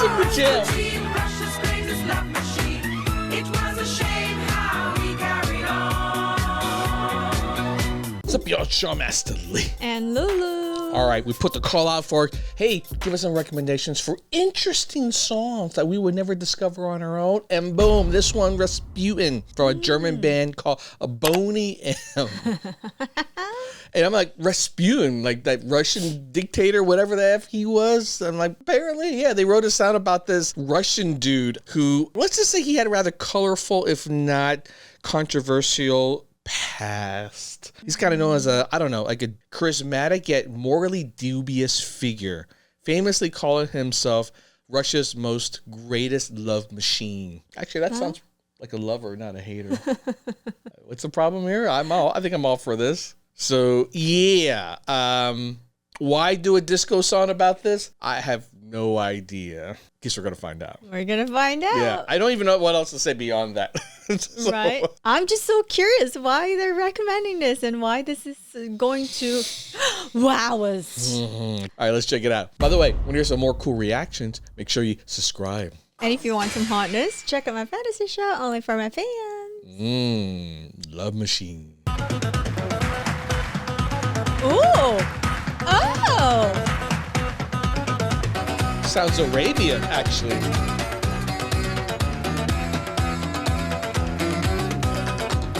took the jail. Russia's greatest love machine. It was a shame how he carried on. What's up, y'all? Showmaster Lee. And Lulu. All right, we put the call out for, hey, give us some recommendations for interesting songs that we would never discover on our own. And boom, this one, Rasputin, from a German band called Boney M. And I'm like, Rasputin, like that Russian dictator, whatever the F he was. I'm like, apparently, yeah, they wrote a sound about this Russian dude who, let's just say he had a rather colorful, if not controversial past. He's kind of known as a, I don't know, like a charismatic yet morally dubious figure, famously calling himself Russia's most greatest love machine. Actually, that sounds like a lover, not a hater. What's the problem here? I think I'm all for this. So yeah, why do a disco song about this? I have no idea. Guess we're gonna find out. We're gonna find out. Yeah, I don't even know what else to say beyond that. So, Right? I'm just so curious why they're recommending this and why this is going to wow us. All right, let's check it out. By the way, when there's some more cool reactions, make sure you subscribe. And if you want some hotness, check out my fantasy show only for my fans. Love machine. Ooh. Oh. Sounds Arabian, actually.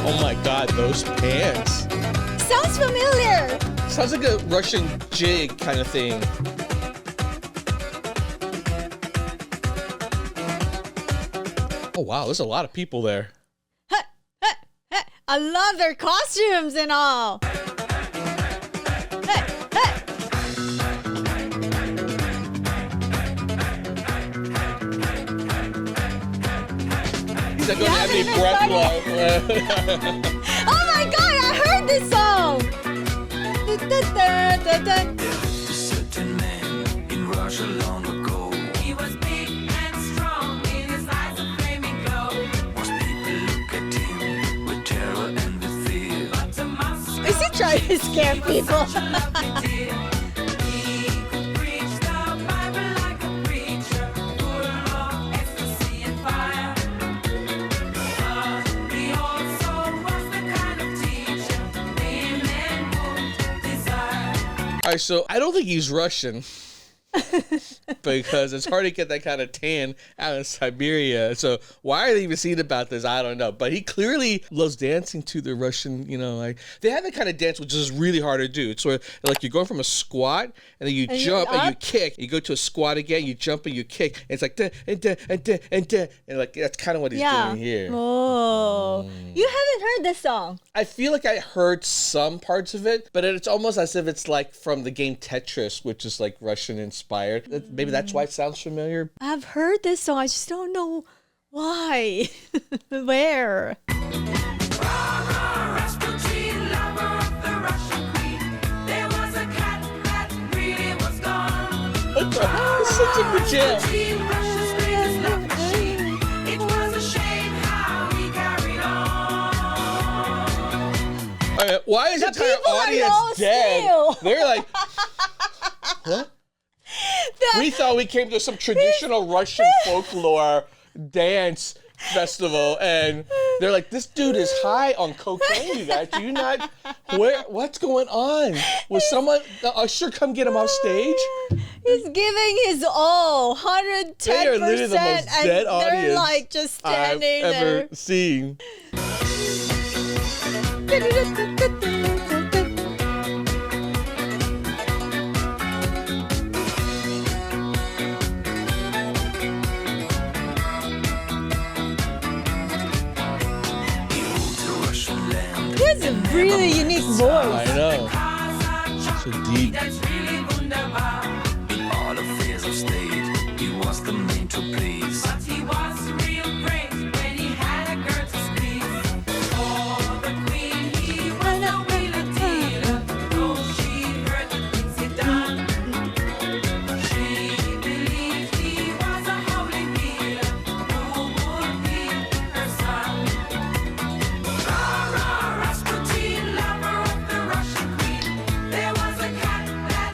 Oh my God, those pants. Sounds familiar. Sounds like a Russian jig kind of thing. Oh wow, there's a lot of people there. I love their costumes and all. He's not gonna have any breath left. Oh my God, I heard this song. A certain man in Russia long ago. He was big and strong, in his eyes a flaming glow. Most people look at him with terror and with fear. But to Moscow, Is he trying to scare people? he could preach the Bible like a preacher, full of ecstasy and fire. But he also was the kind of teacher women would desire. All right, so I don't think he's Russian. Because it's hard to get that kind of tan out in Siberia. So why are they even singing about this? I don't know. But he clearly loves dancing to the Russian, like they have that kind of dance which is really hard to do. It's where like you're going from a squat and then you jump and you kick. You go to a squat again, you jump and you kick. And it's like da, and da, and da, and da. And like that's kind of what he's doing here. Oh. You haven't heard this song. I feel like I heard some parts of it, but it's almost as if it's like from the game Tetris, which is like Russian inspired. Maybe that's why it sounds familiar. I've heard this song. I just don't know why. Where? Rasputin, lover of the Russian queen. There was a cat that really was gone. What the hell? This is in the jail. Rasputin, Russia's greatest love machine. It was a shame how he carried on. All right, why is the entire people are audience all dead? still. They're like, what? We thought we came to some traditional Russian folklore dance festival, and they're like, this dude is high on cocaine, you guys. Do you not? What's going on? Was someone, the usher, come get him off stage? He's giving his all, 110%. They are literally the most and dead they're audience like just I've standing ever there. seen. He has a really unique voice. I know. So deep. That's really wunderbar. In all affairs of state, he was the man to please. But he was real great when he had a girl to squeeze. For the queen, he was no wheeler dealer. Though she heard the things he done. She believed he was a holy healer who would heal her son. Rasputin, lover of the Russian queen. There was a cat that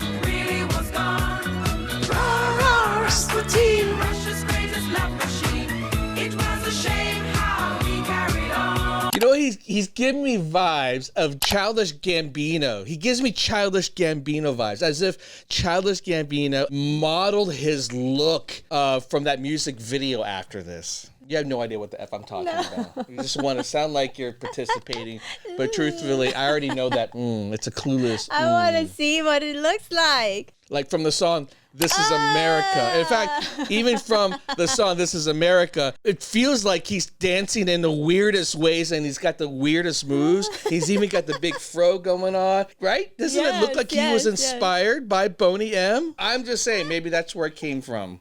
He's giving me vibes of Childish Gambino. He gives me Childish Gambino vibes, as if Childish Gambino modeled his look from that music video after this. You have no idea what the F I'm talking about. You just want to sound like you're participating, but truthfully, I already know that it's a clueless. I want to see what it looks like. Like from the song This Is America. In fact, even from the song This Is America, it feels like he's dancing in the weirdest ways and he's got the weirdest moves. He's even got the big fro going on, right? Doesn't it look like he was inspired by Boney M? I'm just saying, maybe that's where it came from.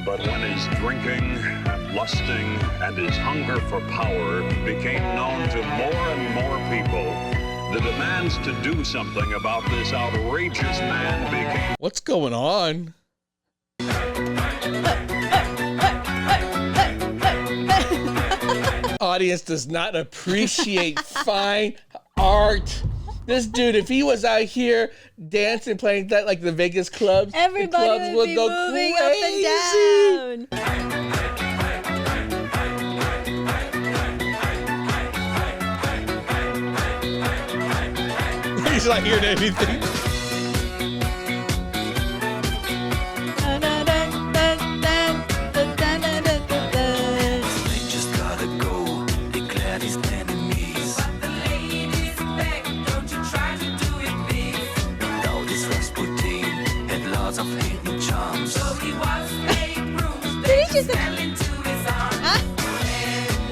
But when his drinking and lusting and his hunger for power became known to more and more people, the demands to do something about this outrageous man became... What's going on? Audience does not appreciate fine art. This dude, if he was out here dancing, playing that like the Vegas clubs, Everybody the clubs would be go moving crazy. up and down. He's not hearing anything. They just gotta go, declared his enemies. But the ladies beg, don't you try to do it, please. Now this Rasputin had lots of hidden charms. So he was a bruise, Did they he just- fell into his arms. And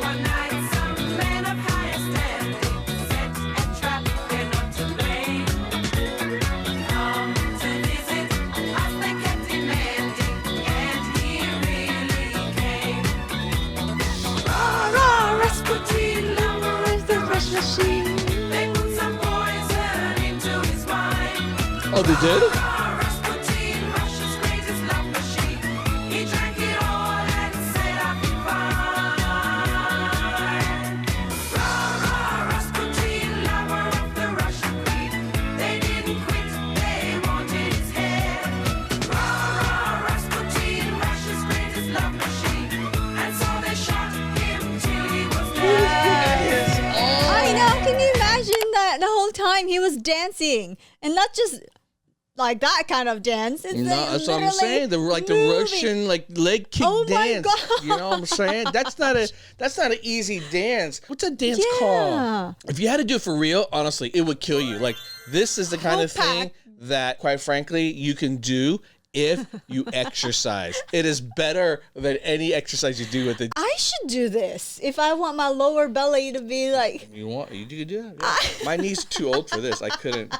one night, some man of higher standing set a trap, they're not to blame. Come to visit us, they kept demanding, and he really came. Rah, Rasputin, lover is the rush machine. They put some poison into his wine. Oh, they did? Rasputin, Russia's greatest love machine. He drank it all and set up in wine. Rasputin, lover of the Russian queen. They didn't quit, they wanted his head. Rasputin, Russia's greatest love machine. And so they shot him till he was dead. I know. Can you imagine that the whole time he was dancing and not just like that kind of dance? It's No, like that's what I'm literally saying. The moving. Russian leg kick Oh my dance. God. You know what I'm saying? That's not an easy dance. What's a dance Yeah. called? If you had to do it for real, honestly, it would kill you. Like this is the kind of thing Compact. that, quite frankly, you can do if you exercise. It is better than any exercise you do with it. I should do this if I want my lower belly to be like, You could do that. Yeah. My knees are too old for this. I couldn't.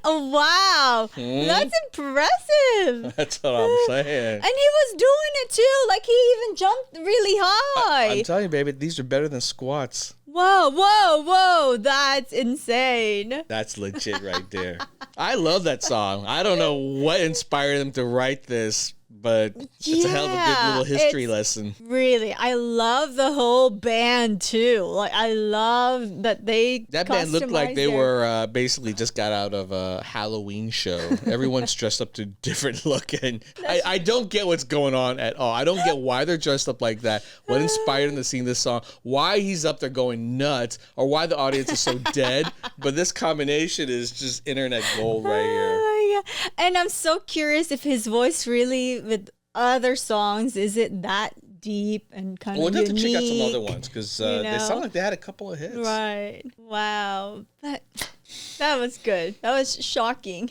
oh wow, that's impressive. That's what I'm saying. And he was doing it too. Like he even jumped really high. I'm telling you, baby, these are better than squats. Whoa, whoa, whoa. That's insane. That's legit right there. I love that song. I don't know what inspired them to write this, but it's a hell of a good Yeah, little history it's- lesson. Really, I love the whole band too. Like I love that they That band looked like customized they their- were basically just got out of a Halloween show. Everyone's dressed up to different look, and I don't get what's going on at all. I don't get why they're dressed up like that. What inspired them to sing this song? Why he's up there going nuts, or why the audience is so dead? But this combination is just internet gold right here. Oh, yeah. And I'm so curious if his voice really with other songs is it that deep and kind We'll of have unique. to check out some other ones because you they know? sound like they had a couple of hits. Right. Wow. That was good. That was shocking.